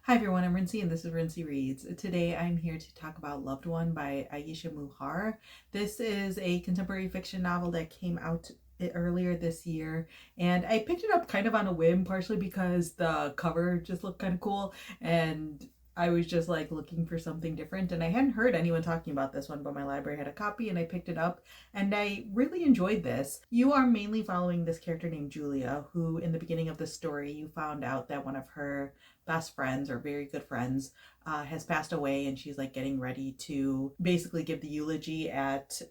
Hi everyone, I'm Rincey and this is Rincey Reads. Today I'm here to talk about Loved One by Aisha Muharrar. This is a contemporary fiction novel that came out earlier this year, and I picked it up kind of on a whim, partially because the cover just looked kind of cool and I was just like looking for something different, and I hadn't heard anyone talking about this one, but my library had a copy and I picked it up and I really enjoyed this. You are mainly following this character named Julia, who in the beginning of the story you found out that one of her best friends or very good friends has passed away, and she's like getting ready to basically give the eulogy at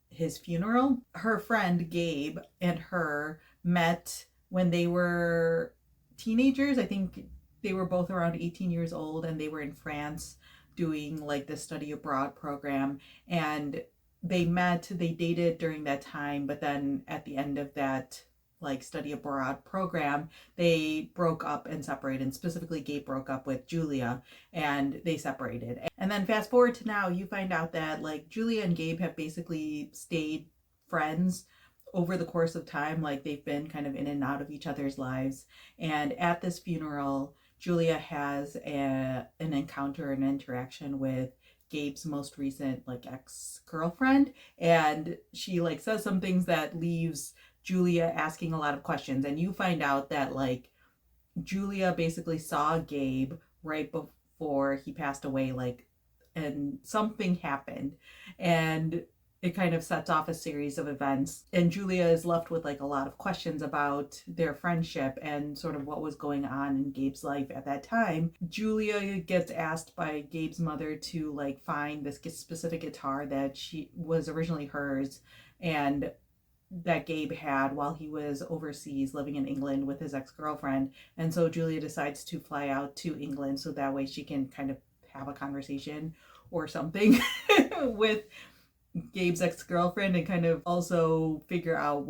his funeral. Her friend Gabe and her met when they were teenagers. I think they were both around 18 years old, and they were in France doing like this study abroad program, and they dated during that time, but then at the end of that like study abroad program, they broke up and separated. And specifically, Gabe broke up with Julia and they separated. And then fast forward to now, you find out that like Julia and Gabe have basically stayed friends over the course of time. Like they've been kind of in and out of each other's lives. And at this funeral, Julia has an encounter, an interaction with Gabe's most recent like ex-girlfriend, and she like says some things that leaves Julia asking a lot of questions. And you find out that like Julia basically saw Gabe right before he passed away, like, and something happened, and it kind of sets off a series of events, and Julia is left with like a lot of questions about their friendship and sort of what was going on in Gabe's life at that time. Julia gets asked by Gabe's mother to like find this specific guitar that she was originally hers and that Gabe had while he was overseas living in England with his ex-girlfriend. And so Julia decides to fly out to England so that way she can kind of have a conversation or something with Gabe's ex-girlfriend, and kind of also figure out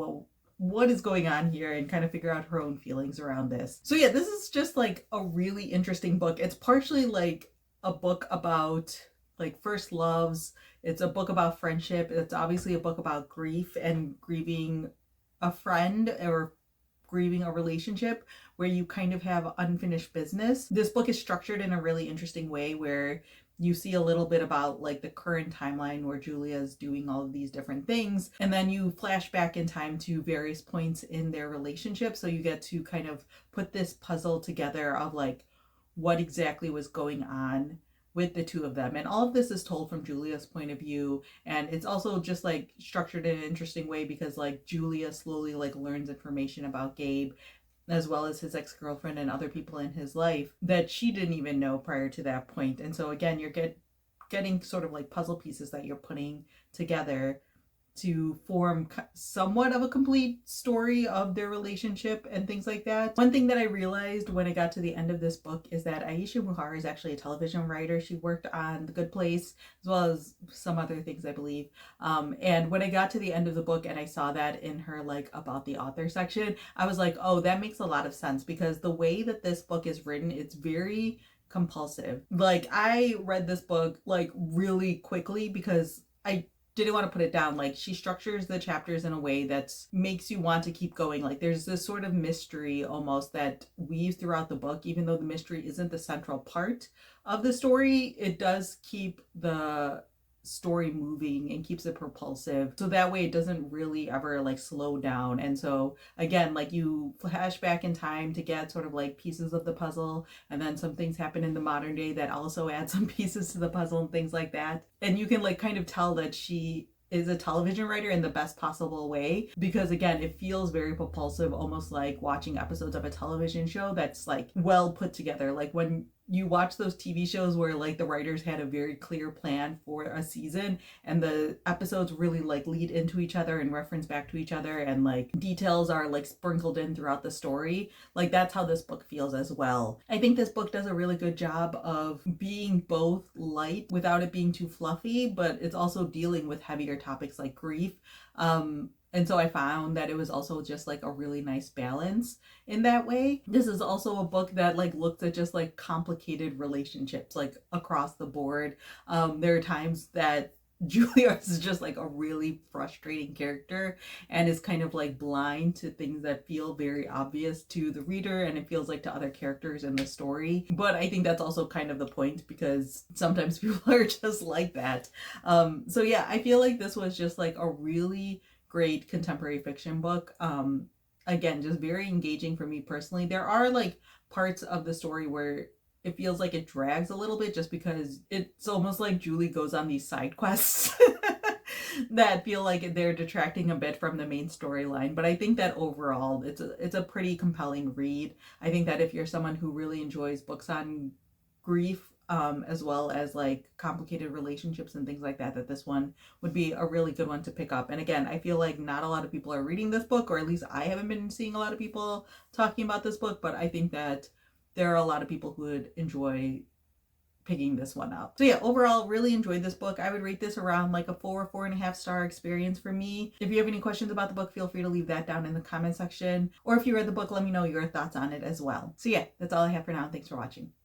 what is going on here and kind of figure out her own feelings around this. So yeah, this is just like a really interesting book. It's partially like a book about like first loves. It's a book about friendship. It's obviously a book about grief and grieving a friend or grieving a relationship where you kind of have unfinished business. This book is structured in a really interesting way where you see a little bit about like the current timeline where Julia is doing all of these different things, and then you flash back in time to various points in their relationship, so you get to kind of put this puzzle together of like what exactly was going on with the two of them. And all of this is told from Julia's point of view, and it's also just like structured in an interesting way because like Julia slowly like learns information about Gabe as well as his ex-girlfriend and other people in his life that she didn't even know prior to that point. And so again, you're getting sort of like puzzle pieces that you're putting together to form somewhat of a complete story of their relationship and things like that. One thing that I realized when I got to the end of this book is that Aisha Muharrar is actually a television writer. She worked on The Good Place as well as some other things, I believe. And when I got to the end of the book and I saw that in her like about the author section, I was like, oh, that makes a lot of sense, because the way that this book is written, it's very compulsive. Like I read this book like really quickly because I didn't want to put it down. Like she structures the chapters in a way that makes you want to keep going. Like there's this sort of mystery almost that weaves throughout the book. Even though the mystery isn't the central part of the story, it does keep the story moving and keeps it propulsive, so that way it doesn't really ever like slow down. And so again, like you flash back in time to get sort of like pieces of the puzzle, and then some things happen in the modern day that also add some pieces to the puzzle and things like that. And you can like kind of tell that she is a television writer in the best possible way, because again, it feels very propulsive, almost like watching episodes of a television show that's like well put together. Like when you watch those TV shows where like the writers had a very clear plan for a season and the episodes really like lead into each other and reference back to each other, and like details are like sprinkled in throughout the story, like that's how this book feels as well. I think this book does a really good job of being both light without it being too fluffy, but it's also dealing with heavier topics like grief. And so I found that it was also just like a really nice balance in that way. This is also a book that like looks at just like complicated relationships like across the board. There are times that Julia is just like a really frustrating character and is kind of like blind to things that feel very obvious to the reader, and it feels like to other characters in the story. But I think that's also kind of the point, because sometimes people are just like that. So yeah, I feel like this was just like a really great contemporary fiction book. Again, just very engaging for me personally. There are like parts of the story where it feels like it drags a little bit, just because it's almost like Julie goes on these side quests that feel like they're detracting a bit from the main storyline. But I think that overall it's a pretty compelling read. I think that if you're someone who really enjoys books on grief, as well as like complicated relationships and things like that, that this one would be a really good one to pick up. And again, I feel like not a lot of people are reading this book, or at least I haven't been seeing a lot of people talking about this book, but I think that there are a lot of people who would enjoy picking this one up. So yeah, overall, really enjoyed this book. I would rate this around like a 4.5 star experience for me. If you have any questions about the book, feel free to leave that down in the comment section. Or if you read the book, let me know your thoughts on it as well. So yeah, that's all I have for now. Thanks for watching.